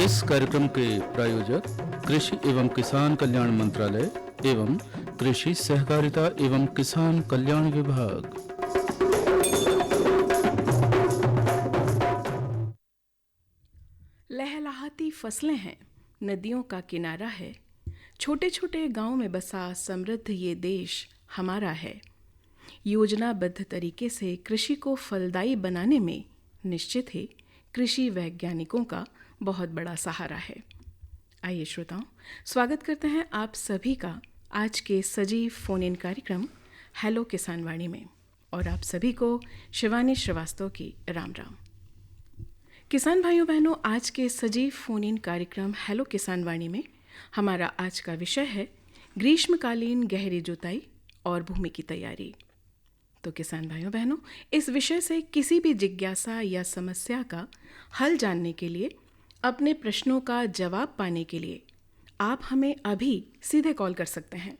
इस कार्यक्रम के प्रायोजक कृषि एवं किसान कल्याण मंत्रालय एवं कृषि सहकारिता एवं किसान कल्याण विभाग। लहलहाती फसलें हैं, नदियों का किनारा है, छोटे छोटे गांव में बसा समृद्ध ये देश हमारा है। योजनाबद्ध तरीके से कृषि को फलदायी बनाने में निश्चित ही कृषि वैज्ञानिकों का बहुत बड़ा सहारा है। आइए श्रोताओं, स्वागत करते हैं आप सभी का आज के सजीव फोन इन कार्यक्रम हेलो किसान वाणी में, और आप सभी को शिवानी श्रीवास्तव की राम राम। किसान भाइयों बहनों, आज के सजीव फोन इन कार्यक्रम हेलो किसान वाणी में हमारा आज का विषय है ग्रीष्मकालीन गहरी जुताई और भूमि की तैयारी। तो किसान भाइयों बहनों, इस विषय से किसी भी जिज्ञासा या समस्या का हल जानने के लिए, अपने प्रश्नों का जवाब पाने के लिए आप हमें अभी सीधे कॉल कर सकते हैं।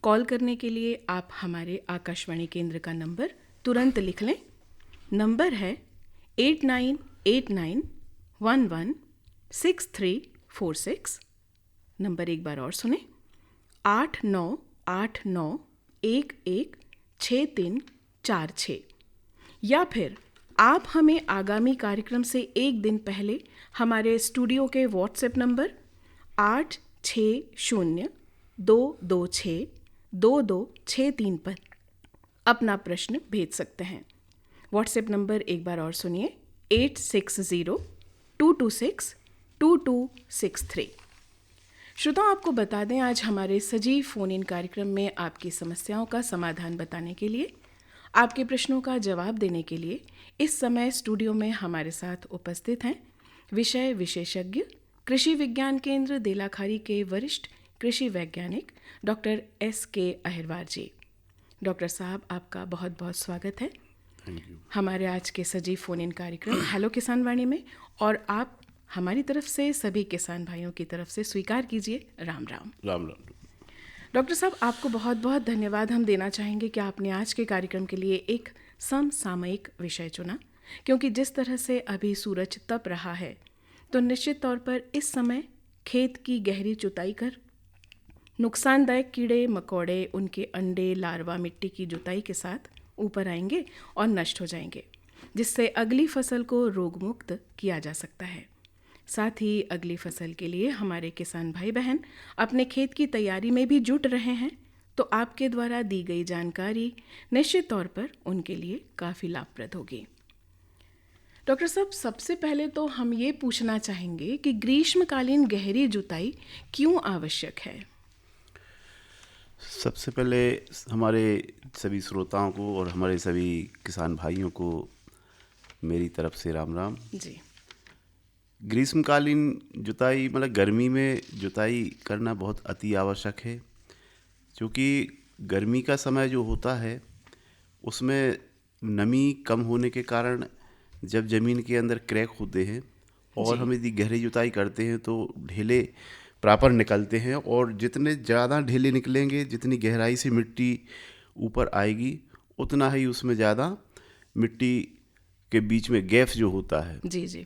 कॉल करने के लिए आप हमारे आकाशवाणी केंद्र का नंबर तुरंत लिख लें। नंबर है 8989116346। नंबर एक बार और सुने, 8989116346। या फिर आप हमें आगामी कार्यक्रम से एक दिन पहले हमारे स्टूडियो के व्हाट्सएप नंबर 8602262263 पर अपना प्रश्न भेज सकते हैं। व्हाट्सएप नंबर एक बार और सुनिए, 8602262263। श्रोताओं, आपको बता दें, आज हमारे सजीव फोन इन कार्यक्रम में आपकी समस्याओं का समाधान बताने के लिए, आपके प्रश्नों का जवाब देने के लिए इस समय स्टूडियो में हमारे साथ उपस्थित हैं विषय विशेषज्ञ कृषि विज्ञान केंद्र देलाखारी के वरिष्ठ कृषि वैज्ञानिक डॉक्टर S.K. अहिरवार जी। डॉक्टर साहब, आपका बहुत बहुत स्वागत है हमारे आज के सजीव फोन इन कार्यक्रम हेलो किसान वाणी में, और आप हमारी तरफ से सभी किसान भाइयों की तरफ से स्वीकार कीजिए राम राम। राम राम। डॉक्टर साहब, आपको बहुत बहुत धन्यवाद हम देना चाहेंगे कि आपने आज के कार्यक्रम के लिए एक समसामयिक विषय चुना, क्योंकि जिस तरह से अभी सूरज तप रहा है तो निश्चित तौर पर इस समय खेत की गहरी जुताई कर नुकसानदायक कीड़े मकोड़े, उनके अंडे लार्वा मिट्टी की जुताई के साथ ऊपर आएंगे और नष्ट हो जाएंगे, जिससे अगली फसल को रोगमुक्त किया जा सकता है। साथ ही अगली फसल के लिए हमारे किसान भाई बहन अपने खेत की तैयारी में भी जुट रहे हैं, तो आपके द्वारा दी गई जानकारी निश्चित तौर पर उनके लिए काफ़ी लाभप्रद होगी। डॉक्टर साहब, सबसे पहले तो हम ये पूछना चाहेंगे कि ग्रीष्मकालीन गहरी जुताई क्यों आवश्यक है? सबसे पहले हमारे सभी श्रोताओं को और हमारे सभी किसान भाइयों को मेरी तरफ से राम राम जी। ग्रीष्मकालीन जुताई मतलब गर्मी में जुताई करना बहुत अति आवश्यक है, क्योंकि गर्मी का समय जो होता है उसमें नमी कम होने के कारण जब ज़मीन के अंदर क्रैक होते हैं और हम यदि गहरी जुताई करते हैं तो ढेले प्रॉपर निकलते हैं, और जितने ज़्यादा ढेले निकलेंगे, जितनी गहराई से मिट्टी ऊपर आएगी, उतना ही उसमें ज़्यादा मिट्टी के बीच में गैप जो होता है जी जी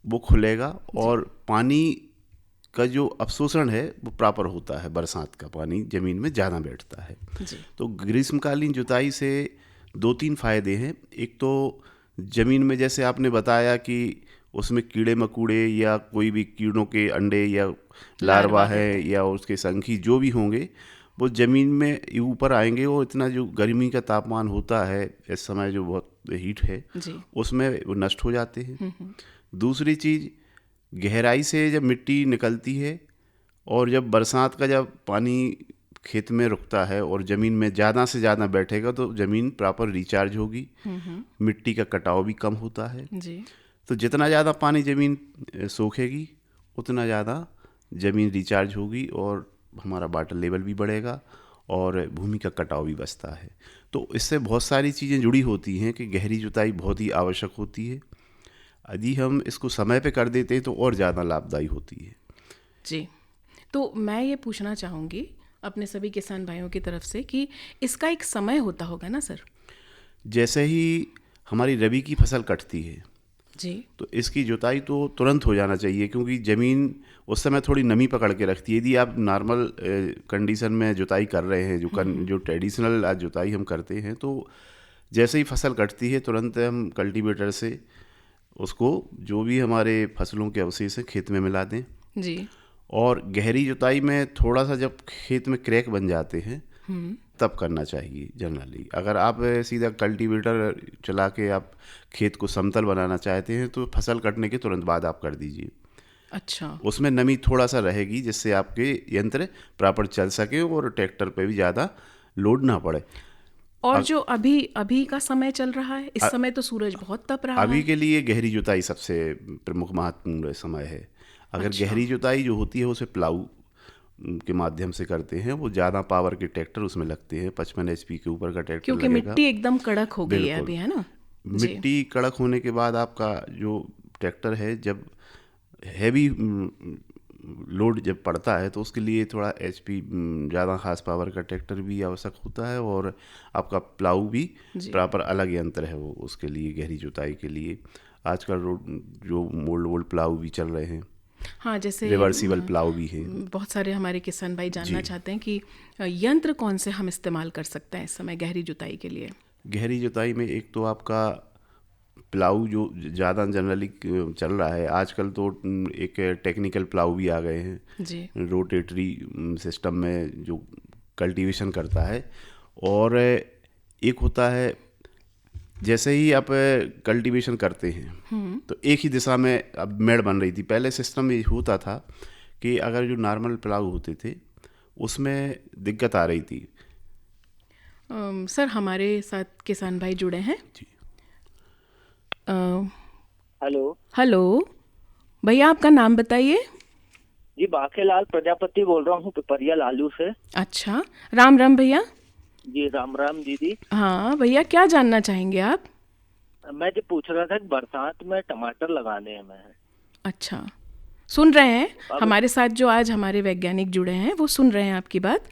वो खुलेगा और पानी का जो अवशोषण है वो प्रॉपर होता है। बरसात का पानी ज़मीन में ज़्यादा बैठता है जी। तो ग्रीष्मकालीन जुताई से 2-3 फायदे हैं। एक तो ज़मीन में, जैसे आपने बताया कि उसमें कीड़े मकोड़े या कोई भी कीड़ों के अंडे या लार्वा है या उसके संखी जो भी होंगे वो ज़मीन में ऊपर आएंगे, और इतना जो गर्मी का तापमान होता है इस समय जो बहुत हीट है उसमें वो नष्ट हो जाते हैं। दूसरी चीज़, गहराई से जब मिट्टी निकलती है और जब बरसात का जब पानी खेत में रुकता है और ज़मीन में ज़्यादा से ज़्यादा बैठेगा तो ज़मीन प्रॉपर रिचार्ज होगी, मिट्टी का कटाव भी कम होता है जी। तो जितना ज़्यादा पानी ज़मीन सोखेगी उतना ज़्यादा ज़मीन रिचार्ज होगी और हमारा वाटर लेवल भी बढ़ेगा और भूमि का कटाव भी बचता है। तो इससे बहुत सारी चीज़ें जुड़ी होती हैं कि गहरी जुताई बहुत ही आवश्यक होती है। यदि हम इसको समय पे कर देते हैं तो और ज़्यादा लाभदायी होती है। जी, तो मैं ये पूछना चाहूँगी अपने सभी किसान भाइयों की तरफ से कि इसका एक समय होता होगा ना सर? जैसे ही हमारी रबी की फसल कटती है जी। तो इसकी जुताई तो तुरंत हो जाना चाहिए, क्योंकि ज़मीन उस समय थोड़ी नमी पकड़ के रखती है। यदि आप नॉर्मल कंडीशन में जुताई कर रहे हैं, जो ट्रेडिशनल आज जुताई हम करते हैं, तो जैसे ही फसल कटती है तुरंत हम कल्टीवेटर से उसको जो भी हमारे फसलों के अवशेष हैं खेत में मिला दें। जी। और गहरी जुताई में थोड़ा सा जब खेत में क्रैक बन जाते हैं तब करना चाहिए जनरली। अगर आप सीधा कल्टीवेटर चला के आप खेत को समतल बनाना चाहते हैं तो फसल कटने के तुरंत बाद आप कर दीजिए। अच्छा। उसमें नमी थोड़ा सा रहेगी जिससे आपके यंत्र प्रॉपर चल सके और ट्रैक्टर पे भी ज़्यादा लोड ना पड़े। और जो अभी अभी का समय चल रहा है, इस समय तो सूरज बहुत तप रहा अभी है। के लिए गहरी जुताई सबसे प्रमुख महत्वपूर्ण समय है। अगर अच्छा। गहरी जुताई जो होती है उसे प्लाऊ के माध्यम से करते हैं, वो ज़्यादा पावर के ट्रैक्टर उसमें लगते हैं, 55 HP के ऊपर का ट्रैक्टर क्योंकि लगेगा। मिट्टी एकदम कड़क हो गई है बिल्कुल। अभी, है ना? जी। मिट्टी कड़क होने के बाद आपका जो ट्रैक्टर है, जब हैवी लोड जब पड़ता है तो उसके लिए थोड़ा HP ज़्यादा हार्स पावर का ट्रैक्टर भी आवश्यक होता है, और आपका प्लाऊ भी जी। प्रॉपर अलग यंत्र है वो उसके लिए, गहरी जुताई के लिए। आजकल जो मोल्ड प्लाऊ भी चल रहे हैं, हाँ, जैसे रिवर्सिबल प्लाऊ भी है। बहुत सारे हमारे किसान भाई जानना चाहते हैं कि यंत्र कौन से हम इस्तेमाल कर सकते हैं इस समय गहरी जुताई के लिए। गहरी जुताई में एक तो आपका प्लाऊ जो ज़्यादा जनरली चल रहा है आजकल, तो एक टेक्निकल प्लाऊ भी आ गए हैं जी। रोटेटरी सिस्टम में जो कल्टीवेशन करता है। और एक होता है जैसे ही आप कल्टीवेशन करते हैं तो एक ही दिशा में अब मेड़ बन रही थी। पहले सिस्टम ये होता था कि अगर जो नॉर्मल प्लाऊ होते थे उसमें दिक्कत आ रही थी। सर हमारे साथ किसान भाई जुड़े हैं। जी। हेलो। हेलो भैया, आपका नाम बताइए। जी, बाकेलाल प्रजापति बोल रहा हूँ, पिपरिया लालू से। अच्छा, राम राम भैया। जी राम राम दीदी। हाँ भैया, क्या जानना चाहेंगे आप? मैं जो पूछ रहा था कि बरसात में टमाटर लगाने हैं मैं। अच्छा, सुन रहे हैं हमारे साथ जो आज हमारे वैज्ञानिक जुड़े हैं वो सुन रहे हैं आपकी बात,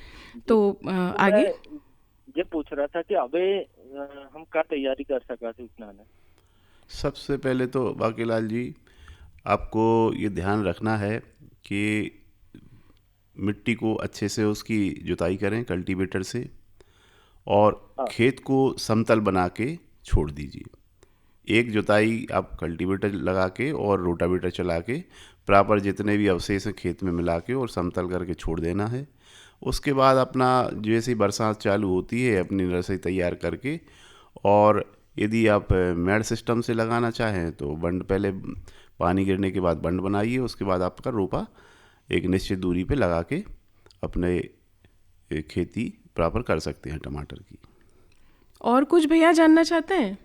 तो आगे। मैं ये पूछ रहा था कि अबे हम क्या तैयारी कर सका थे उतना ने। सबसे पहले तो बाकीलाल जी आपको ये ध्यान रखना है कि मिट्टी को अच्छे से उसकी जुताई करें कल्टीवेटर से, और खेत को समतल बना के छोड़ दीजिए। एक जुताई आप कल्टीवेटर लगा के और रोटावेटर चला के प्रॉपर जितने भी अवशेष हैं खेत में मिला के और समतल करके छोड़ देना है। उसके बाद अपना जैसे ही बरसात चालू होती है अपनी नर्सरी तैयार करके, और यदि आप मेड़ सिस्टम से लगाना चाहें तो बंड पहले पानी गिरने के बाद बंड बनाइए, उसके बाद आपका रोपा एक निश्चित दूरी पे लगा के अपने खेती प्रॉपर कर सकते हैं टमाटर की। और कुछ भैया जानना चाहते हैं?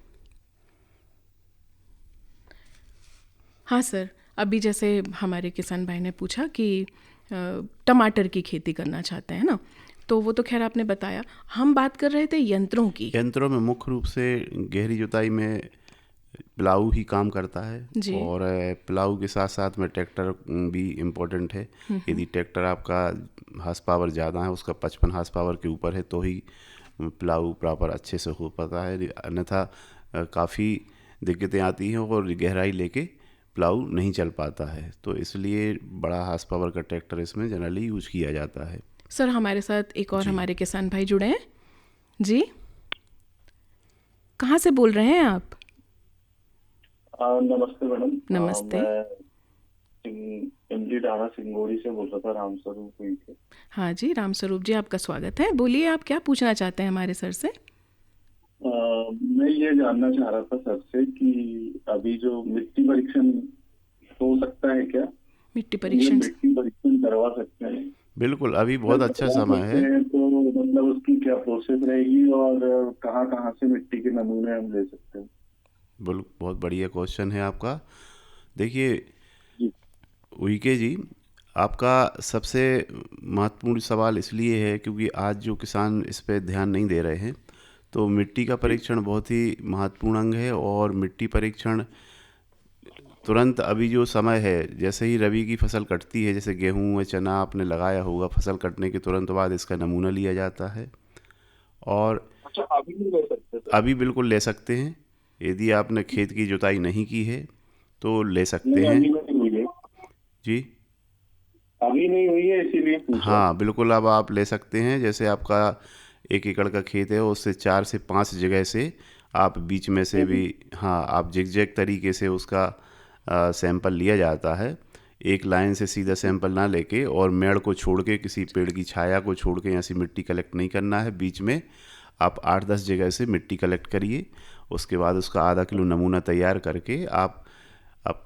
हाँ सर, अभी जैसे हमारे किसान भाई ने पूछा कि टमाटर की खेती करना चाहते हैं ना, तो वो तो खैर आपने बताया। हम बात कर रहे थे यंत्रों की। यंत्रों में मुख्य रूप से गहरी जुताई में प्लाऊ ही काम करता है, और प्लाऊ के साथ साथ में ट्रैक्टर भी इम्पोर्टेंट है। यदि ट्रैक्टर आपका हार्स पावर ज़्यादा है, उसका 55 हार्स पावर के ऊपर है, तो ही प्लाऊ प्रॉपर अच्छे से हो पाता है, अन्यथा काफ़ी दिक्कतें आती हैं और गहराई लेके प्लाऊ नहीं चल पाता है। तो इसलिए बड़ा हार्स पावर का ट्रैक्टर इसमें जनरली यूज किया जाता है। सर हमारे साथ एक और हमारे किसान भाई जुड़े हैं। जी, कहाँ से बोल रहे हैं आप? नमस्ते मैडम। नमस्ते। मैं एमडी डाना सिंगोड़ी से बोल रहा था, रामस्वरूप हुई थे। हाँ जी, रामस्वरूप जी, आपका स्वागत है। बोलिए, आप क्या पूछना चाहते हैं हमारे सर से? मैं ये जानना चाह रहा था सर से कि अभी जो मिट्टी परीक्षण हो सकता है क्या? मिट्टी परीक्षण मिट्टी परीक्षण करवा सकते हैं? बिल्कुल, अभी बहुत अच्छा समय है। तो मतलब उसकी क्या प्रोसेस रहेगी और कहाँ कहाँ से मिट्टी के नमूने हम ले सकते हैं? बहुत बढ़िया क्वेश्चन है आपका। देखिए उइके जी, आपका सबसे महत्वपूर्ण सवाल इसलिए है क्योंकि आज जो किसान इस पे ध्यान नहीं दे रहे हैं। तो मिट्टी का परीक्षण बहुत ही महत्वपूर्ण अंग है, और मिट्टी परीक्षण तुरंत अभी जो समय है, जैसे ही रबी की फसल कटती है, जैसे गेहूं या चना आपने लगाया होगा, फसल कटने के तुरंत बाद इसका नमूना लिया जाता है। और अच्छा, अभी नहीं ले सकते? अभी बिल्कुल ले सकते हैं। यदि आपने खेत की जुताई नहीं की है तो ले सकते नहीं, हैं। अभी नहीं हुई है, जी अभी नहीं हुई है, इसीलिए पूछा। हाँ बिल्कुल, अब आप ले सकते हैं। जैसे आपका 1 एकड़ का खेत है, उससे 4 से 5 जगह से आप बीच में से भी, हाँ, आप जिगजैग तरीके से उसका सैंपल लिया जाता है। एक लाइन से सीधा सैंपल ना लेके और मेड़ को छोड़ के, किसी पेड़ की छाया को छोड़ के ऐसी मिट्टी कलेक्ट नहीं करना है। बीच में आप 8-10 जगह से मिट्टी कलेक्ट करिए। उसके बाद उसका आधा किलो नमूना तैयार करके आप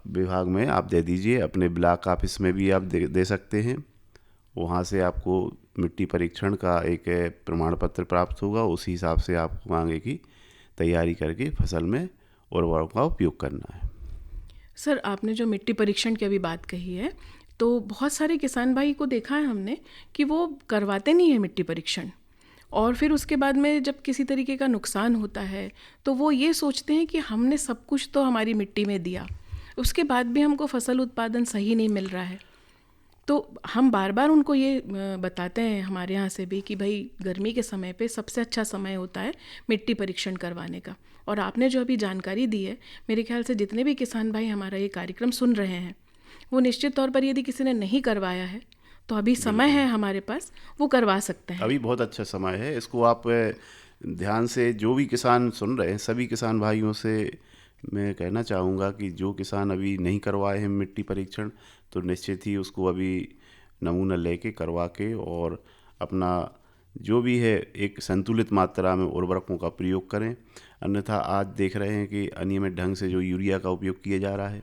विभाग में आप दे दीजिए। अपने ब्लॉक ऑफिस में भी आप दे सकते हैं। वहाँ से आपको मिट्टी परीक्षण का एक प्रमाण पत्र प्राप्त होगा। उसी हिसाब से आपको आगे की तैयारी करके फसल में उर्वरक का उपयोग करना है। सर, आपने जो मिट्टी परीक्षण की अभी बात कही है, तो बहुत सारे किसान भाई को देखा है हमने कि वो करवाते नहीं है मिट्टी परीक्षण, और फिर उसके बाद में जब किसी तरीके का नुकसान होता है तो वो ये सोचते हैं कि हमने सब कुछ तो हमारी मिट्टी में दिया, उसके बाद भी हमको फसल उत्पादन सही नहीं मिल रहा है। तो हम बार बार उनको ये बताते हैं हमारे यहाँ से भी कि भाई गर्मी के समय पे सबसे अच्छा समय होता है मिट्टी परीक्षण करवाने का। और आपने जो अभी जानकारी दी है, मेरे ख्याल से जितने भी किसान भाई हमारा ये कार्यक्रम सुन रहे हैं, वो निश्चित तौर पर यदि किसी ने नहीं करवाया है तो अभी समय है हमारे पास, वो करवा सकते हैं। अभी बहुत अच्छा समय है। इसको आप ध्यान से, जो भी किसान सुन रहे हैं, सभी किसान भाइयों से मैं कहना चाहूँगा कि जो किसान अभी नहीं करवाए हैं मिट्टी परीक्षण, तो निश्चित ही उसको अभी नमूना लेके करवा के और अपना जो भी है एक संतुलित मात्रा में उर्वरकों का प्रयोग करें। अन्यथा आज देख रहे हैं कि अनियमित ढंग से जो यूरिया का उपयोग किया जा रहा है,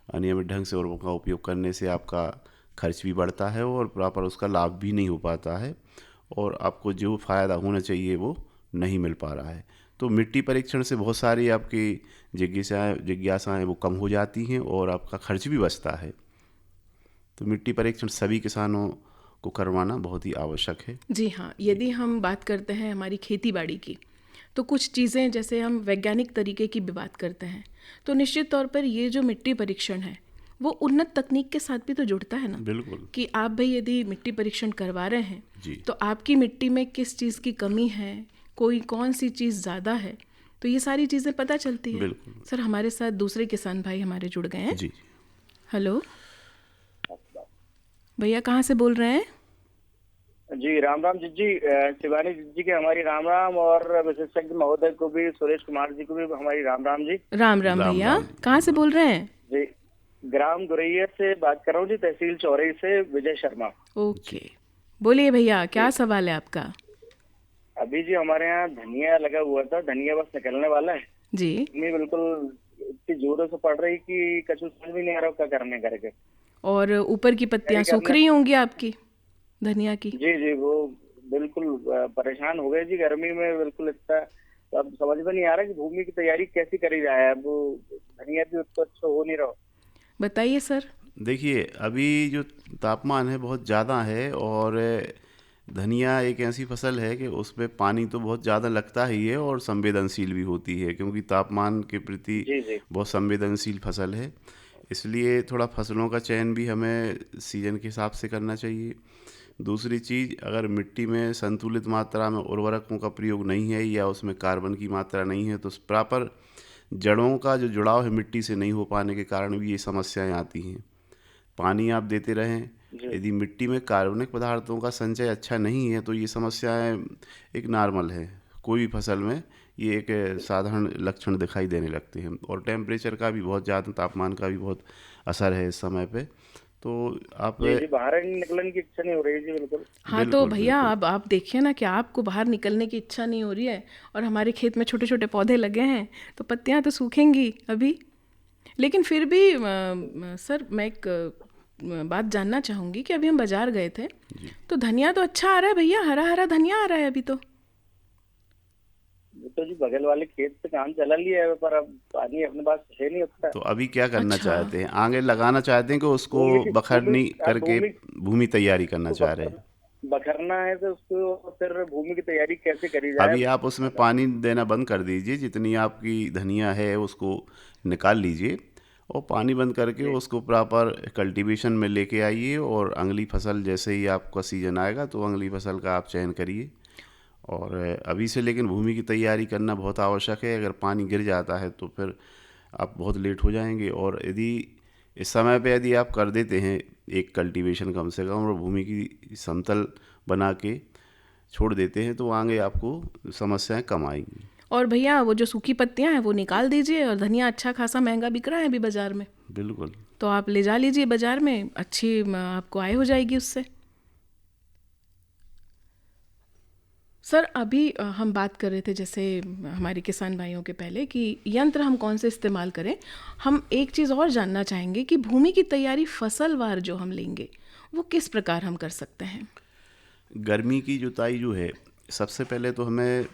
अनियमित ढंग से उर्वरकों का उपयोग करने से आपका खर्च भी बढ़ता है और प्रॉपर उसका लाभ भी नहीं हो पाता है, और आपको जो फ़ायदा होना चाहिए वो नहीं मिल पा रहा है। तो मिट्टी परीक्षण से बहुत सारी आपकी जिज्ञासाएं वो कम हो जाती हैं और आपका खर्च भी बचता है। तो मिट्टी परीक्षण सभी किसानों को करवाना बहुत ही आवश्यक है। जी हाँ, यदि हम बात करते हैं हमारी खेती बाड़ी की, तो कुछ चीज़ें जैसे हम वैज्ञानिक तरीके की भी बात करते हैं, तो निश्चित तौर पर ये जो मिट्टी परीक्षण है वो उन्नत तकनीक के साथ भी तो जुड़ता है ना। बिल्कुल। कि आप भाई यदि मिट्टी परीक्षण करवा रहे हैं जी। तो आपकी मिट्टी में किस चीज़ की कमी है, कोई कौन सी चीज़ ज़्यादा है, तो ये सारी चीज़ें पता चलती है। बिल्कुल। सर, हमारे साथ दूसरे किसान भाई हमारे जुड़ गए हैं। जी हेलो भैया, कहाँ से बोल रहे हैं? जी राम राम जी, शिवानी जी के हमारी राम राम, और विशेषज्ञ महोदय को भी, सुरेश कुमार जी को भी हमारी राम राम जी। राम राम राम भैया, राम। कहाँ से बोल रहे हैं? जी, ग्राम गुरैया से बात कर रहा हूँ जी, तहसील चौरई से विजय शर्मा। ओके, बोलिए भैया, क्या सवाल है आपका? अभी जी हमारे यहाँ धनिया लगा हुआ था, धनिया बस निकलने वाला है जी। इतनी बिल्कुल इतनी जोरों से पड़ रही कि कछु समझ भी नहीं आ रहा क्या करने करके। और ऊपर की पत्तियां सूख रही होंगी आपकी धनिया की? जी जी, वो बिल्कुल परेशान हो गए जी गर्मी में बिल्कुल इतना। तो अब समझ में नहीं आ रहा कि भूमि की तैयारी कैसी करी जाए। अब धनिया भी उत्पन्न अच्छा हो नहीं रहा। बताइए सर। देखिए, अभी जो तापमान है बहुत ज़्यादा है, और धनिया एक ऐसी फसल है कि उसमें पानी तो बहुत ज़्यादा लगता ही है और संवेदनशील भी होती है, क्योंकि तापमान के प्रति जी जी। बहुत संवेदनशील फसल है। इसलिए थोड़ा फसलों का चयन भी हमें सीजन के हिसाब से करना चाहिए। दूसरी चीज़, अगर मिट्टी में संतुलित मात्रा में उर्वरकों का प्रयोग नहीं है या उसमें कार्बन की मात्रा नहीं है, तो प्रॉपर जड़ों का जो जुड़ाव है मिट्टी से नहीं हो पाने के कारण भी ये समस्याएं आती हैं। पानी आप देते रहें, यदि मिट्टी में कार्बनिक पदार्थों का संचय अच्छा नहीं है तो ये समस्याएं एक नॉर्मल है। कोई भी फसल में ये एक साधारण लक्षण दिखाई देने लगते हैं। और टेम्परेचर का भी बहुत ज़्यादा, तापमान का भी बहुत असर है इस समय पे। तो आप जी, बाहर निकलने की इच्छा नहीं हो रही जी बिल्कुल। हाँ, तो भैया अब आप देखिए ना कि आपको बाहर निकलने की इच्छा नहीं हो रही है, और हमारे खेत में छोटे छोटे पौधे लगे हैं, तो पत्तियां तो सूखेंगी अभी। लेकिन फिर भी सर, मैं एक बात जानना चाहूँगी कि अभी हम बाजार गए थे तो धनिया तो अच्छा आ रहा है भैया, हरा हरा धनिया आ रहा है अभी तो। तो जी बगल वाले खेत पे काम चला लिया है, पर अब पानी अपने पास है नहीं उतना। तो अभी क्या करना अच्छा। चाहते हैं? आगे लगाना चाहते हैं कि उसको बखरनी करके भूमि तैयारी करना चाह रहे हैं? बखरना है तो उसको फिर भूमि की तैयारी कैसे करी जाए? अभी आप उसमें पानी देना बंद कर दीजिए। जितनी आपकी धनिया है उसको निकाल लीजिए और पानी बंद करके उसको प्रॉपर कल्टीवेशन में लेके आइए, और अगली फसल जैसे ही आपका सीजन आएगा तो अगली फसल का आप चयन करिए। और अभी से लेकिन भूमि की तैयारी करना बहुत आवश्यक है। अगर पानी गिर जाता है तो फिर आप बहुत लेट हो जाएंगे। और यदि इस समय पे यदि आप कर देते हैं एक कल्टीवेशन कम से कम और भूमि की समतल बना के छोड़ देते हैं, तो आगे आपको समस्याएं कम आएंगी। और भैया वो जो सूखी पत्तियां हैं वो निकाल दीजिए, और धनिया अच्छा खासा महंगा बिक रहा है अभी बाज़ार में, बिल्कुल। तो आप ले जा लीजिए बाज़ार में, अच्छी आपको आय हो जाएगी उससे। सर अभी हम बात कर रहे थे जैसे हमारे किसान भाइयों के पहले कि यंत्र हम कौन से इस्तेमाल करें। हम एक चीज़ और जानना चाहेंगे कि भूमि की तैयारी फसलवार जो हम लेंगे वो किस प्रकार हम कर सकते हैं। गर्मी की जुताई जो है, सबसे पहले तो हमें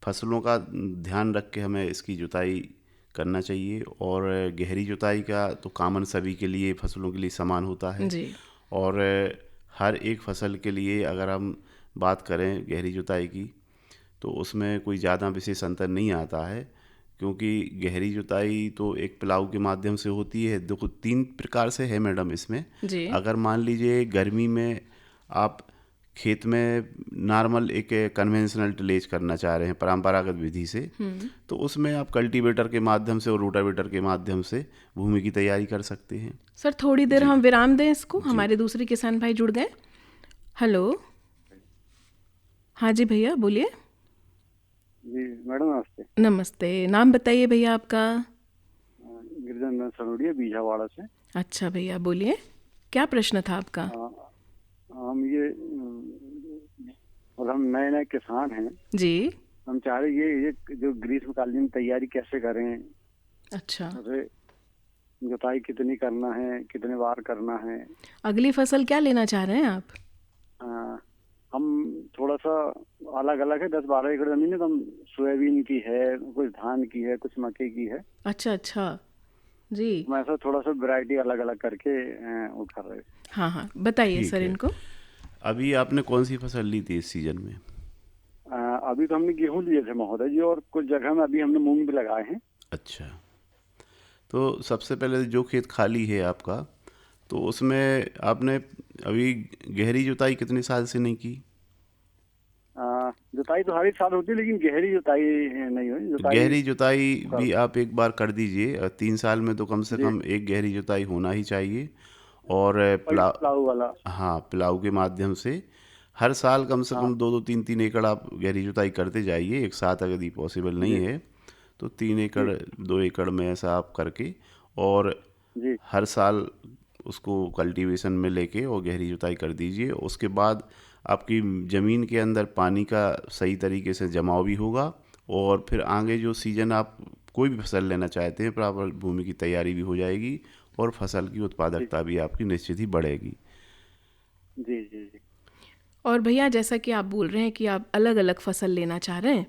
फसलों का ध्यान रख के हमें इसकी जुताई करना चाहिए। और गहरी जुताई का तो कॉमन सभी के लिए फसलों के लिए समान होता है जी। और हर एक फसल के लिए अगर हम बात करें गहरी जुताई की, तो उसमें कोई ज़्यादा विशेष अंतर नहीं आता है, क्योंकि गहरी जुताई तो एक प्लाऊ के माध्यम से होती है। देखो 3 प्रकार से है मैडम इसमें। जी। अगर मान लीजिए गर्मी में आप खेत में नॉर्मल एक कन्वेंशनल टिलेज करना चाह रहे हैं परंपरागत विधि से, तो उसमें आप कल्टीवेटर के माध्यम से और रोटावेटर के माध्यम से भूमि की तैयारी कर सकते हैं। सर थोड़ी देर हम विराम दें इसको, हमारे दूसरे किसान भाई जुड़ गए। हेलो, हाँ जी भैया बोलिए। जी मैडम नमस्ते। नमस्ते, नाम बताइए भैया आपका। गिरिजन सनोडिया बीजावाड़ा से। अच्छा भैया बोलिए, क्या प्रश्न था आपका। हम ये और हम नए नए किसान हैं जी। हम चाह रहे ये जो ग्रीष्मकालीन तैयारी कैसे करें। अच्छा, जैसे जुताई कितनी करना है, कितने बार करना है। अगली फसल क्या लेना चाह रहे हैं आप। हम थोड़ा सा अलग अलग है, 10-12 एकड़ जमीन है, तो हम सोयाबीन की है, कुछ धान की है, कुछ मक्के की है। अच्छा अच्छा जी। हम ऐसा थोड़ा सा वैरायटी अलग अलग करके वो कर रहे हैं। हाँ हाँ बताइए ठीक सर है। इनको। अभी आपने कौन सी फसल ली थी इस सीजन में। अभी तो हमने गेहूं लिए थे महोदय जी, और कुछ जगह में अभी हमने मूंग भी लगाए हैं। अच्छा, तो सबसे पहले जो खेत खाली है आपका, तो उसमें आपने अभी गहरी जुताई कितने साल से नहीं की। जुताई तो हर एक साल होती है, लेकिन गहरी जुताई नहीं हुई। जुताई गहरी जुताई भी आप एक बार कर दीजिए। 3 साल में तो कम से कम एक गहरी जुताई होना ही चाहिए। और प्लाऊ वाला। हाँ, प्लाऊ के माध्यम से हर साल कम से कम 2-2, 3-3 एकड़ आप गहरी जुताई करते जाइए। एक साथ अगर पॉसिबल नहीं है तो 3 एकड़ 2 एकड़ में ऐसा आप करके, और हर साल उसको कल्टीवेशन में लेके और गहरी जुताई कर दीजिए। उसके बाद आपकी ज़मीन के अंदर पानी का सही तरीके से जमाव भी होगा, और फिर आगे जो सीजन आप कोई भी फसल लेना चाहते हैं प्रॉपर भूमि की तैयारी भी हो जाएगी, और फसल की उत्पादकता भी आपकी निश्चित ही बढ़ेगी। जी जी जी। और भैया जैसा कि आप बोल रहे हैं कि आप अलग अलग फसल लेना चाह रहे हैं,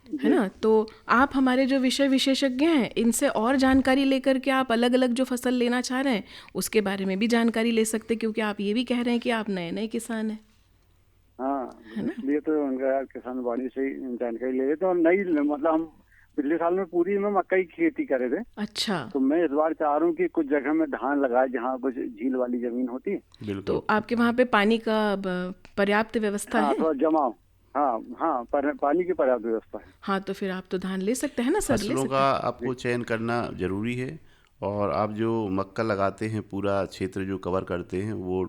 है ना, तो आप हमारे जो विषय विशेषज्ञ हैं इनसे और जानकारी लेकर के आप अलग अलग जो फसल लेना चाह रहे हैं उसके बारे में भी जानकारी ले सकते हैं, क्योंकि आप ये भी कह रहे हैं कि आप नए नए किसान हैं। हाँ, इसलिए तो उनका यार किसान वाणी से ही जानकारी ले लेते हैं। और नई मतलब हम पिछले साल में पूरी में मकई की खेती करे थे। अच्छा, तो मैं इस बार चाह रहा हूँ कि कुछ जगह में धान लगाए जहाँ कुछ झील वाली जमीन होती है। बिल्कुल। तो आपके वहाँ पे पानी का पर्याप्त व्यवस्था है। थोड़ा जमाव। हाँ, पानी की पर्याप्त व्यवस्था है। हाँ, तो फिर आप तो धान ले सकते हैं ना सर। फसलों का आपको चयन करना जरूरी है। और आप जो मक्का लगाते हैं, पूरा क्षेत्र जो कवर करते हैं, वो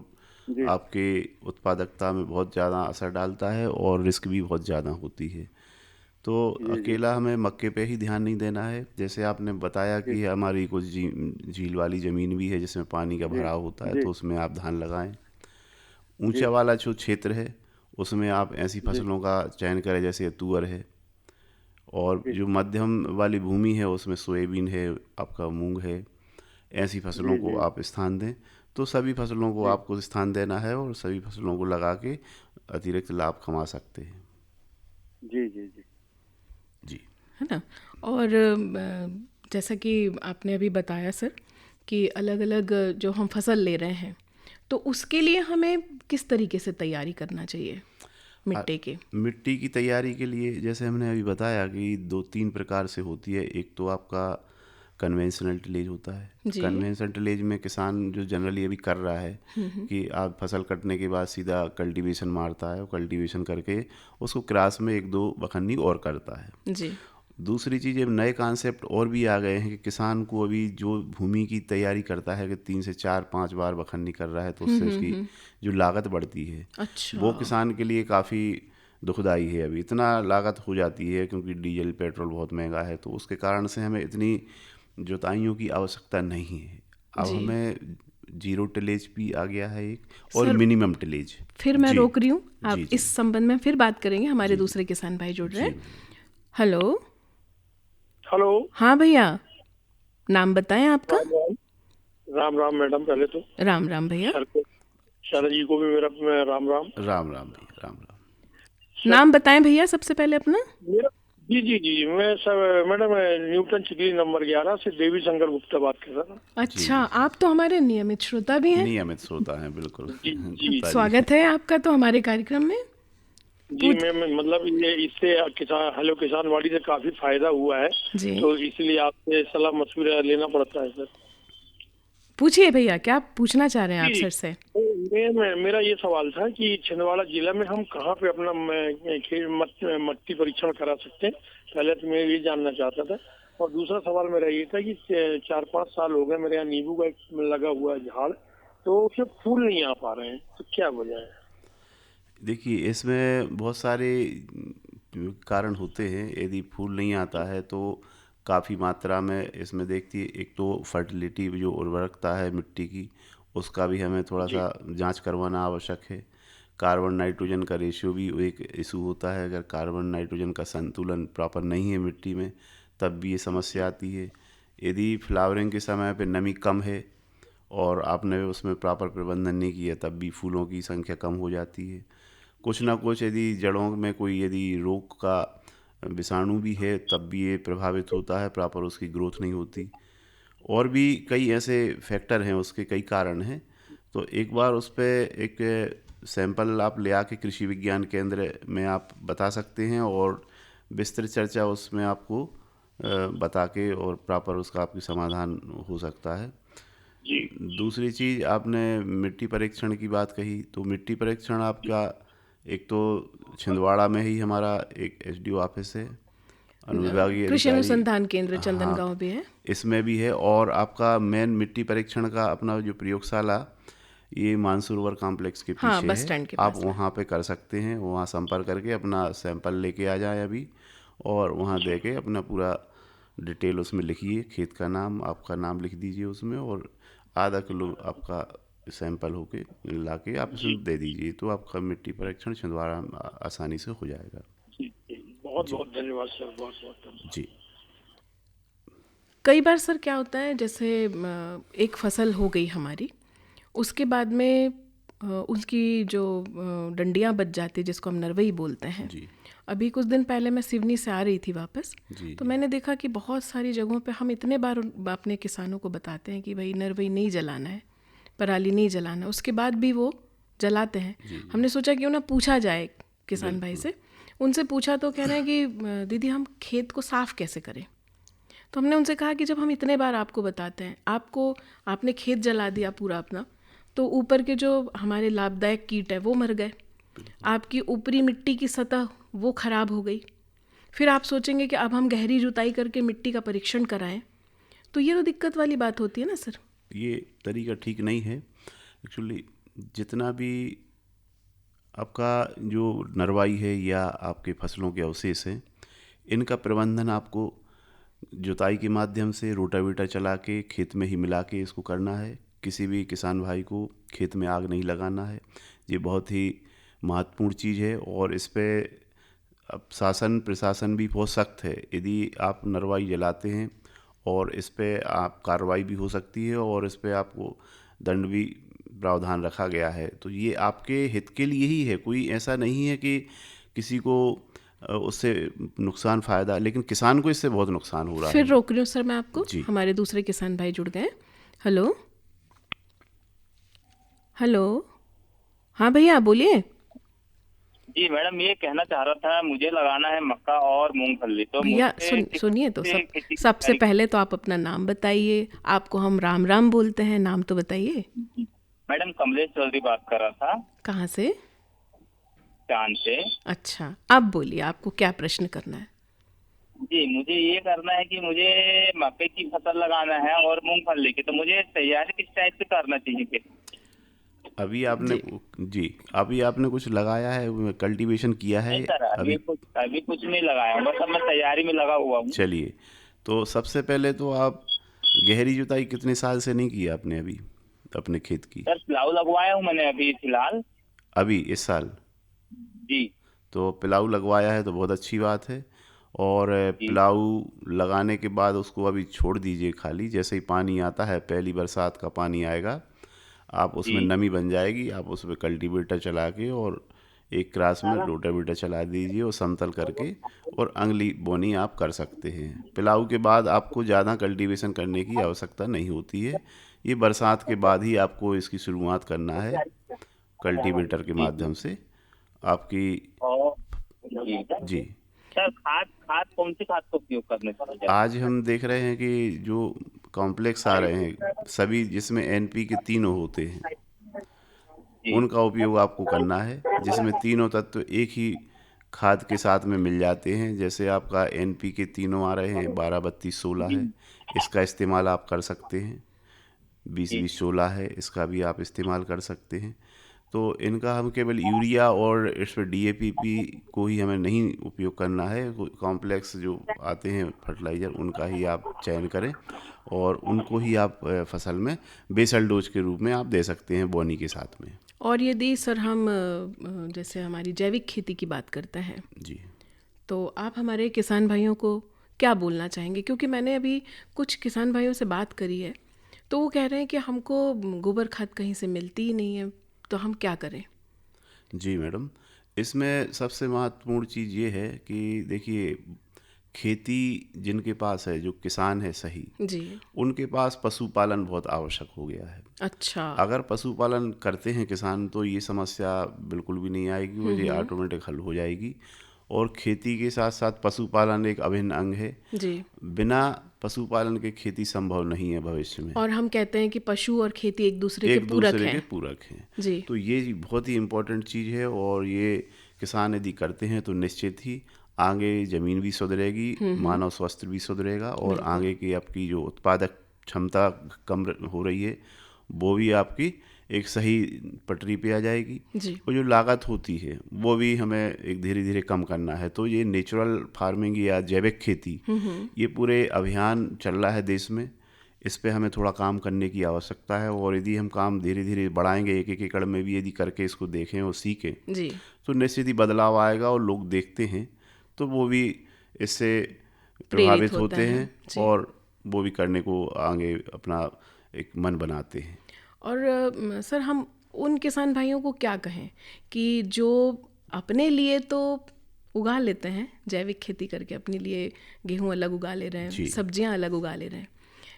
आपके उत्पादकता में बहुत ज़्यादा असर डालता है और रिस्क भी बहुत ज़्यादा होती है। तो अकेला हमें मक्के पे ही ध्यान नहीं देना है। जैसे आपने बताया कि हमारी कुछ झील वाली ज़मीन भी है जिसमें पानी का भराव होता है, तो उसमें आप धान लगाएं। ऊंचा वाला जो क्षेत्र है उसमें आप ऐसी फसलों का चयन करें जैसे तुअर है, और जो मध्यम वाली भूमि है उसमें सोयाबीन है, आपका मूंग है। ऐसी फसलों को आप स्थान दें। तो सभी फसलों को आपको स्थान देना है और सभी फसलों को लगा के अतिरिक्त लाभ कमा सकते हैं। जी जी जी जी, है ना। और जैसा कि आपने अभी बताया सर कि अलग अलग जो हम फसल ले रहे हैं, तो उसके लिए हमें किस तरीके से तैयारी करना चाहिए मिट्टी की। मिट्टी की तैयारी के लिए जैसे हमने अभी बताया कि 2-3 प्रकार से होती है। एक तो आपका कन्वेंशनल टिलेज होता है। कन्वेंशनल टिलेज में किसान जो जनरली अभी कर रहा है कि आप फसल कटने के बाद सीधा कल्टीवेशन मारता है, और कल्टीवेशन करके उसको क्रॉस में 1-2 बखन्नी और करता है। जी। दूसरी चीज़, अब नए कॉन्सेप्ट और भी आ गए हैं कि किसान को अभी जो भूमि की तैयारी करता है कि 3 से 4-5 बार बखन्नी कर रहा है तो उससे उसकी जो लागत बढ़ती है अच्छा। वो किसान के लिए काफ़ी दुखदाई है। अभी इतना लागत हो जाती है क्योंकि डीजल पेट्रोल बहुत महंगा है, तो उसके कारण से हमें इतनी जुताइयों की आवश्यकता नहीं है। अब जी। हमें जीरो टिलेज भी आ गया है एक, और सर, मिनिमम टिलेज। फिर मैं जी, रोक रही हूँ, आप जी, जी, इस संबंध में फिर बात करेंगे, हमारे जी, दूसरे किसान भाई जुड़ रहे जी। हैं। हेलो। हेलो। हाँ भैया, नाम बताएं आपका। राम राम मैडम। पहले तो राम राम भैया। शरद जी को भी मेरा राम राम। राम राम भैया, राम राम। नाम बताएं भैया सबसे पहले अपना। मेरा जी जी जी मैं सब मैडम न्यूटन चिकली नंबर 11 से देवी शंकर गुप्ता बात कर रहा था। अच्छा, आप तो हमारे नियमित श्रोता भी हैं। नियमित श्रोता है, बिल्कुल। जी गुप्ता जी। स्वागत है आपका तो हमारे कार्यक्रम में। जी मैं मतलब ये इससे किसान हेलो किसानवाड़ी से काफी फायदा हुआ है, जी तो इसलिए आपसे सलाह मशवरा लेना पड़ता है सर। पूछिए भैया, क्या पूछना चाह रहे हैं आप जी, सर से। मेरा ये सवाल था कि छिंदवाड़ा जिला में हम कहाँ पे अपना मट्टी परीक्षण करा सकते हैं, पहले तो मैं ये जानना चाहता था। और दूसरा सवाल मेरा ये था कि 4-5 साल हो गए मेरे यहाँ नींबू का लगा हुआ है झाड़, तो उसमें फूल नहीं आ पा रहे हैं, तो क्या वजह है? देखिए, इसमें बहुत सारे कारण होते हैं। यदि फूल नहीं आता है तो काफ़ी मात्रा में इसमें देखती है, एक तो फर्टिलिटी जो उर्वरकता है मिट्टी की, उसका भी हमें थोड़ा सा जांच करवाना आवश्यक है। कार्बन नाइट्रोजन का रेशियो भी एक इशू होता है। अगर कार्बन नाइट्रोजन का संतुलन प्रॉपर नहीं है मिट्टी में, तब भी ये समस्या आती है। यदि फ्लावरिंग के समय पे नमी कम है और आपने उसमें प्रॉपर प्रबंधन नहीं किया, तब भी फूलों की संख्या कम हो जाती है। कुछ ना कुछ यदि जड़ों में कोई यदि रोग का विषाणु भी है, तब भी ये प्रभावित होता है, प्रॉपर उसकी ग्रोथ नहीं होती। और भी कई ऐसे फैक्टर हैं, उसके कई कारण हैं। तो एक बार उस पर एक सैंपल आप ले आके कृषि विज्ञान केंद्र में आप बता सकते हैं, और विस्तृत चर्चा उसमें आपको बता के और प्रॉपर उसका आपकी समाधान हो सकता है। दूसरी चीज़, आपने मिट्टी परीक्षण की बात कही, तो मिट्टी परीक्षण आपका एक तो छिंदवाड़ा में ही हमारा एक एसडीओ ऑफिस है, अनुविभागीय कृषि अधिकारी। अनुसंधान केंद्र चंदन हाँ, गांव भी है। इसमें भी है। और आपका मेन मिट्टी परीक्षण का अपना जो प्रयोगशाला, ये मानसरोवर कॉम्प्लेक्स के हाँ, पीछे बस है। स्टैंड के आप पास वहाँ पे कर सकते हैं, वहाँ संपर्क करके अपना सैंपल लेके आ जाए अभी, और वहाँ दे के अपना पूरा डिटेल उसमें लिखिए, खेत का नाम, आपका नाम लिख दीजिए उसमें, और आधा किलो आपका सैंपल होके ला के आप इसमें दे दीजिए, तो आपका मिट्टी परीक्षण छिंदवाड़ा आसानी से हो जाएगा। बहुत बहुत धन्यवाद सर, बहुत बहुत धन्यवाद जी। कई बार सर क्या होता है, जैसे एक फसल हो गई हमारी, उसके बाद में उसकी जो डंडियाँ बच जाती है, जिसको हम नरवई बोलते हैं। जी। अभी कुछ दिन पहले मैं सिवनी से आ रही थी वापस, जी, तो मैंने देखा कि बहुत सारी जगहों पे हम इतने बार अपने किसानों को बताते हैं कि भाई नरवई नहीं जलाना है, पराली नहीं जलाना है, उसके बाद भी वो जलाते हैं। हमने सोचा क्यों ना पूछा जाए किसान भाई से। उनसे पूछा तो कह रहे हैं कि दीदी हम खेत को साफ़ कैसे करें। तो हमने उनसे कहा कि जब हम इतने बार आपको बताते हैं, आपने खेत जला दिया पूरा अपना, तो ऊपर के जो हमारे लाभदायक कीट है वो मर गए, आपकी ऊपरी मिट्टी की सतह वो खराब हो गई। फिर आप सोचेंगे कि अब हम गहरी जुताई करके मिट्टी का परीक्षण कराएं, तो ये तो दिक्कत वाली बात होती है ना सर। ये तरीका ठीक नहीं है एक्चुअली। जितना भी आपका जो नरवाई है या आपके फसलों के अवशेष हैं, इनका प्रबंधन आपको जुताई के माध्यम से रोटावेटर चला के खेत में ही मिला के इसको करना है। किसी भी किसान भाई को खेत में आग नहीं लगाना है, ये बहुत ही महत्वपूर्ण चीज़ है। और इस पर अब शासन प्रशासन भी बहुत सख्त है। यदि आप नरवाई जलाते हैं और इस पर आप कार्रवाई भी हो सकती है, और इस पर आपको दंड भी प्रावधान रखा गया है। तो ये आपके हित के लिए ही है, कोई ऐसा नहीं है कि किसी को उससे नुकसान फ़ायदा, लेकिन किसान को इससे बहुत नुकसान हो रहा है। फिर रोक रही हूँ सर मैं आपको, जी। हमारे दूसरे किसान भाई जुड़ गए। हेलो हेलो, हाँ भैया बोलिए। जी मैडम, ये कहना चाह रहा था, मुझे लगाना है मक्का और मूंगफली। तो भैया सुनिए तो सबसे पहले तो आप अपना नाम बताइए। आपको हम राम राम बोलते हैं, नाम तो बताइए। मैडम कमलेश चौधरी बात कर रहा था। कहाँ से? चांद से। अच्छा, आप बोलिए, आपको क्या प्रश्न करना है? जी, मुझे ये करना है कि मुझे मकई की फसल लगाना है और मूंगफली की, तो मुझे तैयारी किस टाइप से करना चाहिए फिर? अभी आपने जी अभी आपने कुछ लगाया है, कल्टीवेशन किया है नहीं सर, अभी? अभी कुछ नहीं लगाया, बस अब मैं तैयारी में लगा हुआ हूँ। चलिए, तो सबसे पहले तो आप गहरी जुताई कितने साल से नहीं की आपने अभी अपने खेत की? सर प्लाऊ लगवाया हूँ मैंने अभी फिलहाल। अभी इस साल? जी तो पिलाऊ लगवाया है तो बहुत अच्छी बात है। और पिलाऊ लगाने के बाद उसको अभी छोड़ दीजिए खाली, जैसे ही पानी आता है, पहली बरसात का पानी आएगा, आप उसमें नमी बन जाएगी, आप उसमें कल्टीवेटर चला के और एक क्रास में रोटावेटर चला दीजिए और समतल करके और अगली बोनी आप कर सकते हैं। पिलाऊ के बाद आपको ज़्यादा कल्टीवेशन करने की आवश्यकता नहीं होती है, ये बरसात के बाद ही आपको इसकी शुरुआत करना है कल्टीवेटर के माध्यम से आपकी। जी सर, खाद कौन सी खाद का उपयोग करने चाहिए? आज हम देख रहे हैं कि जो कॉम्प्लेक्स आ रहे हैं सभी, जिसमें एनपी के तीनों होते हैं, उनका उपयोग आपको करना है, जिसमें तीनों तत्व एक ही खाद के साथ में मिल जाते हैं। जैसे आपका एनपी के तीनों आ रहे हैं, 12 32 16 है, इसका इस्तेमाल आप कर सकते हैं। 20 20 16 है, इसका भी आप इस्तेमाल कर सकते हैं। तो इनका हम केवल यूरिया और इसमें डीएपी को ही हमें नहीं उपयोग करना है, कॉम्प्लेक्स जो आते हैं फर्टिलाइज़र उनका ही आप चयन करें और उनको ही आप फसल में बेसल डोज के रूप में आप दे सकते हैं बोनी के साथ में। और यदि सर हम जैसे हमारी जैविक खेती की बात करते हैं जी, तो आप हमारे किसान भाइयों को क्या बोलना चाहेंगे? क्योंकि मैंने अभी कुछ किसान भाइयों से बात करी है तो वो कह रहे हैं कि हमको गोबर खाद कहीं से मिलती ही नहीं है, तो हम क्या करें? जी मैडम, इसमें सबसे महत्वपूर्ण चीज़ ये है कि देखिए, खेती जिनके पास है, जो किसान है सही, जी, उनके पास पशुपालन बहुत आवश्यक हो गया है। अच्छा, अगर पशुपालन करते हैं किसान तो ये समस्या बिल्कुल भी नहीं आएगी, वो ये ऑटोमेटिक हल हो जाएगी। और खेती के साथ साथ पशुपालन एक अभिन्न अंग है जी। बिना पशुपालन के खेती संभव नहीं है भविष्य में। और हम कहते हैं कि पशु और खेती एक दूसरे के पूरक हैं। जी, तो ये बहुत ही इम्पोर्टेंट चीज़ है और ये किसान यदि करते हैं तो निश्चित ही आगे ज़मीन भी सुधरेगी, मानव स्वास्थ्य भी सुधरेगा और आगे की आपकी जो उत्पादक क्षमता कम हो रही है वो भी आपकी एक सही पटरी पे आ जाएगी। जी, और जो लागत होती है वो भी हमें एक धीरे धीरे कम करना है। तो ये नेचुरल फार्मिंग या जैविक खेती, ये पूरे अभियान चल रहा है देश में, इस पे हमें थोड़ा काम करने की आवश्यकता है। और यदि हम काम धीरे धीरे बढ़ाएंगे, एक एक एकड़ में भी यदि करके इसको देखें और सीखें, जी, तो निश्चित ही बदलाव आएगा और लोग देखते हैं तो वो भी इससे प्रभावित होते हैं और वो भी करने को आगे अपना एक मन बनाते हैं। और सर हम उन किसान भाइयों को क्या कहें कि जो अपने लिए तो उगा लेते हैं, जैविक खेती करके अपने लिए गेहूं अलग उगा ले रहे हैं, सब्जियां अलग उगा ले रहे हैं,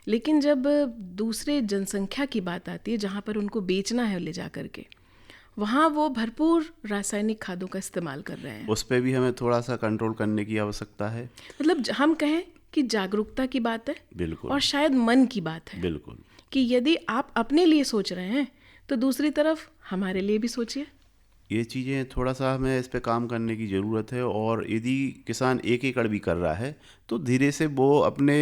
लेकिन जब दूसरे जनसंख्या की बात आती है जहां पर उनको बेचना है ले जा करके, वहाँ वो भरपूर रासायनिक खादों का इस्तेमाल कर रहे हैं। उस पर भी हमें थोड़ा सा कंट्रोल करने की आवश्यकता है। मतलब हम कहें कि जागरूकता की बात है, बिल्कुल, और शायद मन की बात है, बिल्कुल, कि यदि आप अपने लिए सोच रहे हैं तो दूसरी तरफ हमारे लिए भी सोचिए। ये चीज़ें थोड़ा सा हमें इस पे काम करने की ज़रूरत है। और यदि किसान एक एकड़ भी कर रहा है तो धीरे से वो अपने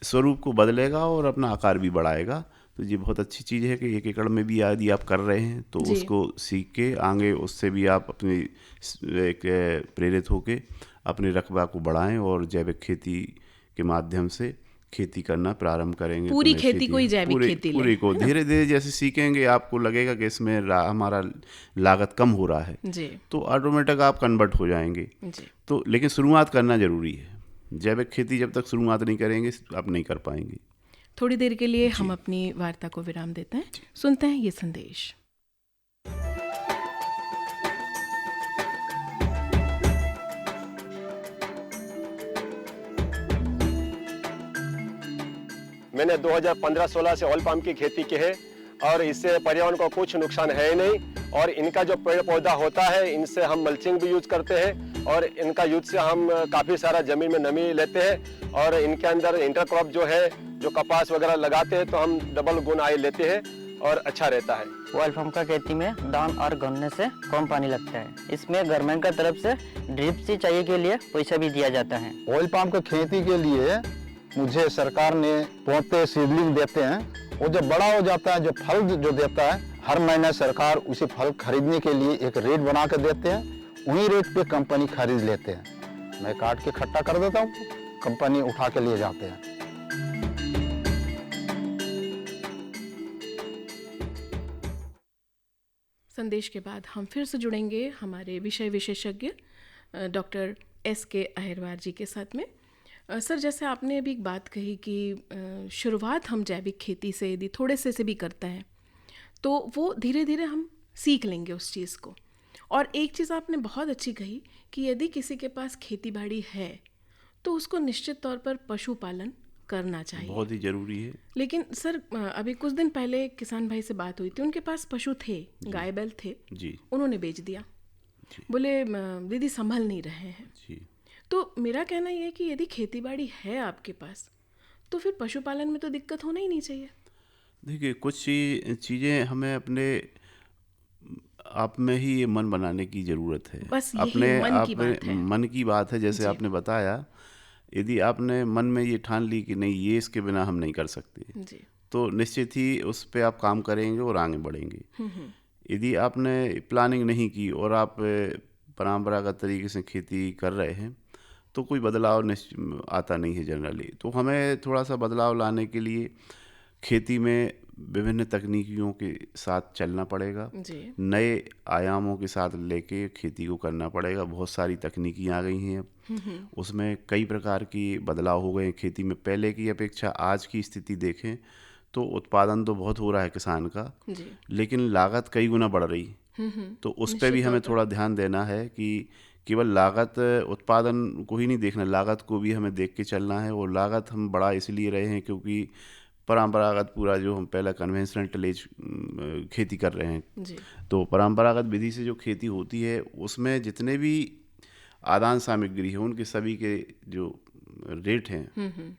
स्वरूप को बदलेगा और अपना आकार भी बढ़ाएगा। तो ये बहुत अच्छी चीज़ है कि एक एकड़ में भी यदि आप कर रहे हैं तो उसको सीख के आगे उससे भी आप अपनी एक प्रेरित होके अपने रकबा को बढ़ाएं और जैविक खेती के माध्यम से खेती करना प्रारंभ करेंगे। पूरी खेती को ही जैविक खेती पूरी को धीरे धीरे जैसे सीखेंगे आपको लगेगा कि इसमें हमारा लागत कम हो रहा है जी, तो ऑटोमेटिक आप कन्वर्ट हो जाएंगे जी। तो लेकिन शुरुआत करना ज़रूरी है। जैविक खेती जब तक शुरुआत नहीं करेंगे आप नहीं कर पाएंगे। थोड़ी देर के लिए हम अपनी वार्ता को विराम देते हैं, सुनते हैं ये संदेश। मैंने 2015-16 से ऑयल पाम की खेती की है और इससे पर्यावरण को कुछ नुकसान है नहीं। और इनका जो पेड़ पौधा होता है इनसे हम मल्चिंग भी यूज करते हैं और इनका यूज से हम काफ़ी सारा ज़मीन में नमी लेते हैं। और इनके अंदर इंटरक्रॉप जो है, जो कपास वगैरह लगाते हैं तो हम डबल गुण आय लेते हैं। और अच्छा रहता है। ऑयल पंप का खेती में धान और गन्ने से कम पानी लगता है। इसमें गवर्नमेंट का तरफ से ड्रिप सिंचाई के लिए पैसा भी दिया जाता है। ऑयल पंप की खेती के लिए मुझे सरकार ने पौधे सीडलिंग देते हैं। वो जब बड़ा हो जाता है, जो फल जो देता है, हर महीने सरकार उसे फल खरीदने के लिए एक रेट बना के देते हैं। उन्हीं रेट पे कंपनी खरीद लेते हैं। मैं काट के इकट्ठा कर देता हूँ, कंपनी उठा के लिए जाते हैं। संदेश के बाद हम फिर से जुड़ेंगे हमारे विषय विशेषज्ञ डॉक्टर S.K. अहिरवार जी के साथ में। सर, जैसे आपने अभी एक बात कही कि शुरुआत हम जैविक खेती से यदि थोड़े से भी करते हैं तो वो धीरे धीरे हम सीख लेंगे उस चीज़ को। और एक चीज़ आपने बहुत अच्छी कही कि यदि किसी के पास खेती बाड़ी है तो उसको निश्चित तौर पर पशुपालन करना चाहिए, बहुत ही ज़रूरी है। लेकिन सर, अभी कुछ दिन पहले एक किसान भाई से बात हुई थी, उनके पास पशु थे, गाय बैल थे जी, उन्होंने बेच दिया। बोले दीदी संभल नहीं रहे हैं जी। तो मेरा कहना ये है कि यदि खेती बाड़ी है आपके पास तो फिर पशुपालन में तो दिक्कत होना ही नहीं चाहिए। देखिए, कुछ चीज़ें हमें अपने आप में ही ये मन बनाने की ज़रूरत है। बस यही अपने मन आप की बात है। मन की बात है। जैसे जी। आपने बताया, यदि आपने मन में ये ठान ली कि नहीं, ये इसके बिना हम नहीं कर सकते, जी। तो निश्चित ही उस पे आप काम करेंगे और आगे बढ़ेंगे। यदि आपने प्लानिंग नहीं की और आप परंपरागत तरीके से खेती कर रहे हैं तो कोई बदलाव आता नहीं है जनरली। तो हमें थोड़ा सा बदलाव लाने के लिए खेती में विभिन्न तकनीकियों के साथ चलना पड़ेगा, नए आयामों के साथ लेके खेती को करना पड़ेगा। बहुत सारी तकनीकी आ गई हैं अब, उसमें कई प्रकार की बदलाव हो गए हैं खेती में। पहले की अपेक्षा आज की स्थिति देखें तो उत्पादन तो बहुत हो रहा है किसान का, लेकिन लागत कई गुना बढ़ रही। तो उस पर भी हमें थोड़ा ध्यान देना है कि केवल लागत, उत्पादन को ही नहीं देखना, लागत को भी हमें देख के चलना है। और लागत हम बढ़ा इसलिए रहे हैं क्योंकि परंपरागत पूरा जो हम पहला कन्वेंशनल टिलेज खेती कर रहे हैं जी। तो परंपरागत विधि से जो खेती होती है उसमें जितने भी आदान सामग्री है उनके सभी के जो रेट हैं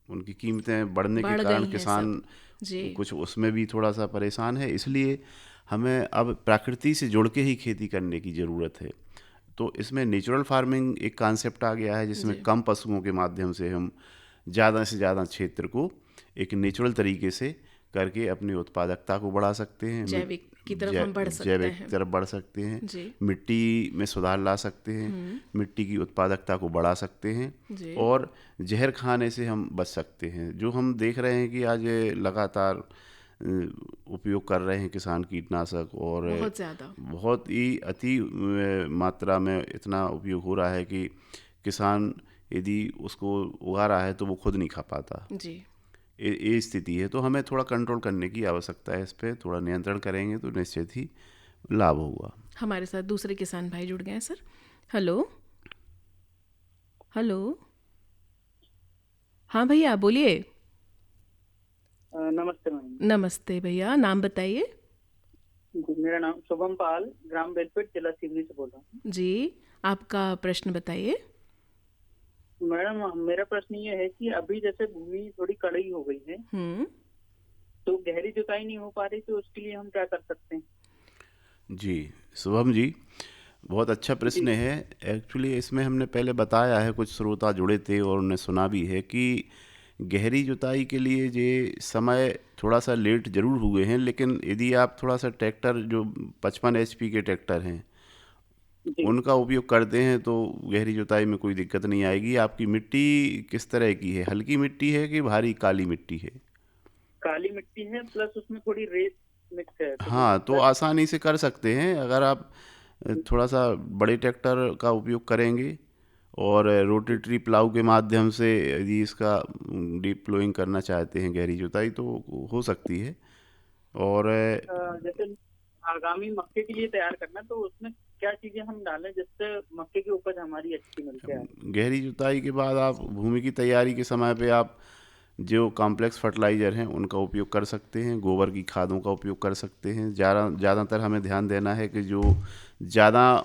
उनकी कीमतें बढ़ने के कारण किसान कुछ उसमें भी थोड़ा सा परेशान है। इसलिए हमें अब प्रकृति से जुड़ के ही खेती करने की ज़रूरत है। तो इसमें नेचुरल फार्मिंग एक कॉन्सेप्ट आ गया है जिसमें कम पशुओं के माध्यम से हम ज़्यादा से ज़्यादा क्षेत्र को एक नेचुरल तरीके से करके अपनी उत्पादकता को बढ़ा सकते हैं, जैविक की तरफ हम बढ़ सकते जैविक हैं, की तरफ बढ़ सकते हैं, मिट्टी में सुधार ला सकते हैं, मिट्टी की उत्पादकता को बढ़ा सकते हैं और जहर खाने से हम बच सकते हैं। जो हम देख रहे हैं कि आज लगातार उपयोग कर रहे हैं किसान कीटनाशक और बहुत ही अति मात्रा में इतना उपयोग हो रहा है कि किसान यदि उसको उगा रहा है तो वो खुद नहीं खा पाता जी। ये स्थिति है। तो हमें थोड़ा कंट्रोल करने की आवश्यकता है, इस पर थोड़ा नियंत्रण करेंगे तो निश्चित ही लाभ होगा। हमारे साथ दूसरे किसान भाई जुड़ गए हैं। सर, हेलो हेलो, हाँ भैया बोलिए। नमस्ते मैम। नमस्ते भैया, नाम बताइए। मेरा नाम शुभम पाल, ग्राम बेलपेट, जिला सिवनी से बोल रहा हूँ जी। आपका प्रश्न बताइए। मैडम, मेरा प्रश्न ये है कि अभी जैसे भूमि थोड़ी कड़ी हो गई है तो गहरी जुताई नहीं हो पा रही, तो उसके लिए हम क्या कर सकते हैं? जी शुभम जी, बहुत अच्छा प्रश्न है। एक्चुअली इसमें हमने पहले बताया है, कुछ श्रोता जुड़े थे और उन्हें सुना भी है कि गहरी जुताई के लिए ये समय थोड़ा सा लेट ज़रूर हुए हैं, लेकिन यदि आप थोड़ा सा ट्रैक्टर जो 55 HP के ट्रैक्टर हैं उनका उपयोग करते हैं तो गहरी जुताई में कोई दिक्कत नहीं आएगी। आपकी मिट्टी किस तरह की है, हल्की मिट्टी है कि भारी काली मिट्टी है? काली मिट्टी है, प्लस उसमें थोड़ी रेत मिक्स है। हाँ, तो आसानी से कर सकते हैं अगर आप थोड़ा सा बड़े ट्रैक्टर का उपयोग करेंगे और रोटेटरी प्लाऊ के माध्यम से यदि इसका डीप प्लोइंग करना चाहते हैं गहरी जुताई तो हो सकती है। और जैसे आगामी मक्के के लिए तैयार करना, तो उसमें क्या चीजें हम डालें जिससे मक्के की उपज हमारी अच्छी मिल जाए? गहरी जुताई के बाद आप भूमि की तैयारी के समय पे आप जो कॉम्प्लेक्स फर्टिलाइज़र हैं उनका उपयोग कर सकते हैं, गोबर की खादों का उपयोग कर सकते हैं। ज़्यादातर हमें ध्यान देना है कि जो ज़्यादा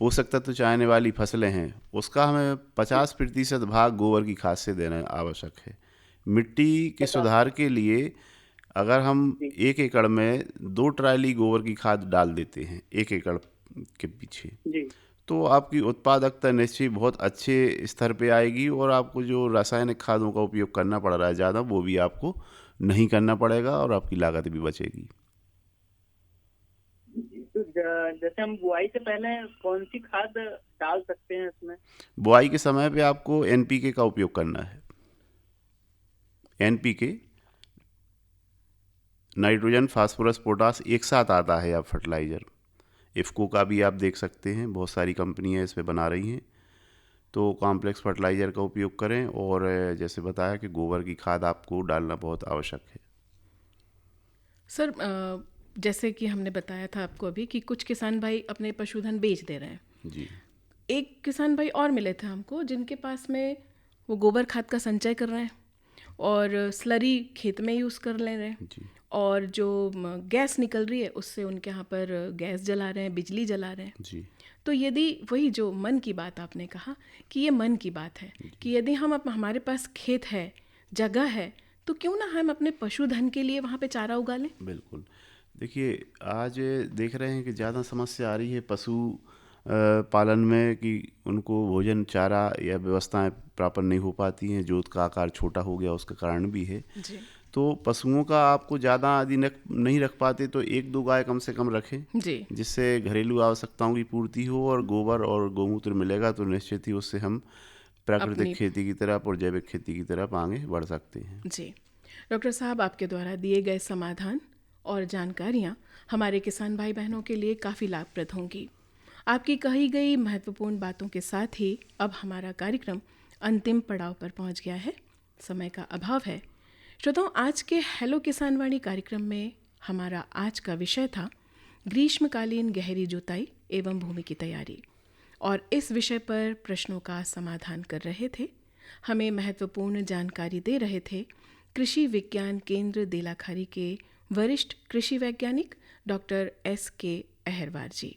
पोषक तत्व चाहने वाली फसलें हैं उसका हमें 50% भाग गोबर की खाद से देना आवश्यक है। मिट्टी के सुधार के लिए अगर हम 1 एकड़ में 2 ट्राली गोबर की खाद डाल देते हैं 1 एकड़ के पीछे, जी तो आपकी उत्पादकता निश्चय बहुत अच्छे स्तर पे आएगी और आपको जो रासायनिक खादों का उपयोग करना पड़ रहा है ज़्यादा, वो भी आपको नहीं करना पड़ेगा और आपकी लागत भी बचेगी। तो जैसे हम बुआई से पहले कौन सी खाद डाल सकते हैं इसमें? बुआई के समय पे आपको एनपीके का उपयोग करना है। एनपीके, नाइट्रोजन, फास्फोरस, पोटास एक साथ आता है। आप फर्टिलाइज़र इफ़को का भी आप देख सकते हैं, बहुत सारी कंपनियां इस पे बना रही हैं। तो कॉम्प्लेक्स फर्टिलाइज़र का उपयोग करें और जैसे बताया कि गोबर की खाद आपको डालना बहुत आवश्यक है। सर, जैसे कि हमने बताया था आपको अभी कि कुछ किसान भाई अपने पशुधन बेच दे रहे हैं। जी। एक किसान भाई और मिले थे हमको जिनके पास में वो गोबर खाद का संचय कर रहे हैं और स्लरी खेत में यूज़ कर ले रहे हैं, जी। और जो गैस निकल रही है उससे उनके यहाँ पर गैस जला रहे हैं, बिजली जला रहे हैं। जी। तो यदि वही जो मन की बात आपने कहा कि ये मन की बात है कि यदि हम हमारे पास खेत है, जगह है, तो क्यों ना हम अपने पशुधन के लिए वहाँ पे चारा उगा लें। बिल्कुल। देखिए, आज देख रहे हैं कि ज़्यादा समस्या आ रही है पशु पालन में कि उनको भोजन, चारा या व्यवस्थाएं प्राप्त नहीं हो पाती हैं। जोत का आकार छोटा हो गया, उसका कारण भी है। जी। तो पशुओं का आपको ज़्यादा यदि नहीं रख पाते तो 1-2 गाय कम से कम रखें, जी, जिससे घरेलू आवश्यकताओं की पूर्ति हो और गोबर और गौमूत्र मिलेगा तो निश्चित ही उससे हम प्राकृतिक खेती की तरफ और जैविक खेती की तरफ आगे बढ़ सकते हैं। जी। डॉक्टर साहब, आपके द्वारा दिए गए समाधान और जानकारियाँ हमारे किसान भाई बहनों के लिए काफ़ी लाभप्रद होंगी। आपकी कही गई महत्वपूर्ण बातों के साथ ही अब हमारा कार्यक्रम अंतिम पड़ाव पर पहुंच गया है। समय का अभाव है। श्रोताओं, आज के हेलो किसान वाणी कार्यक्रम में हमारा आज का विषय था ग्रीष्मकालीन गहरी जुताई एवं भूमि की तैयारी, और इस विषय पर प्रश्नों का समाधान कर रहे थे, हमें महत्वपूर्ण जानकारी दे रहे थे कृषि विज्ञान केंद्र देलाखारी के वरिष्ठ कृषि वैज्ञानिक डॉक्टर S.K. अहरवार जी।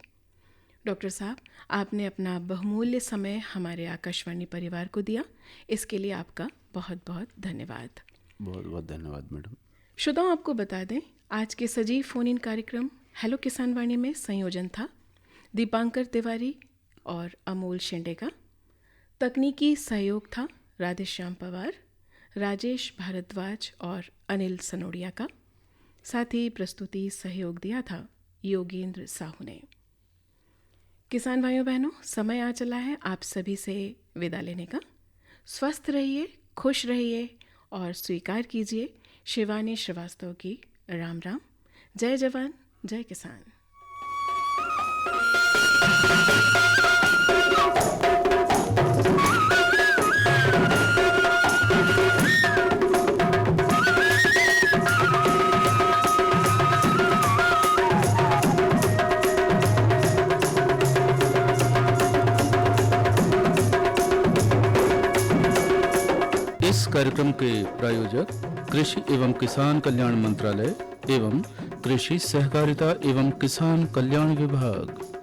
डॉक्टर साहब, आपने अपना बहुमूल्य समय हमारे आकाशवाणी परिवार को दिया, इसके लिए आपका बहुत बहुत धन्यवाद। बहुत बहुत धन्यवाद मैडम। श्रोताओं, आपको बता दें, आज के सजीव फोन इन कार्यक्रम हेलो किसान वाणी में संयोजन था दीपांकर तिवारी और अमोल शेंडे का। तकनीकी सहयोग था राधेश्याम पवार, राजेश भारद्वाज और अनिल सनोडिया का। साथ ही प्रस्तुति सहयोग दिया था योगेंद्र साहू ने। किसान भाइयों बहनों, समय आ चला है आप सभी से विदा लेने का। स्वस्थ रहिए, खुश रहिए और स्वीकार कीजिए शिवानी श्रीवास्तव की राम राम। जय जवान, जय किसान। इस कार्यक्रम के प्रायोजक कृषि एवं किसान कल्याण मंत्रालय एवं कृषि सहकारिता एवं किसान कल्याण विभाग।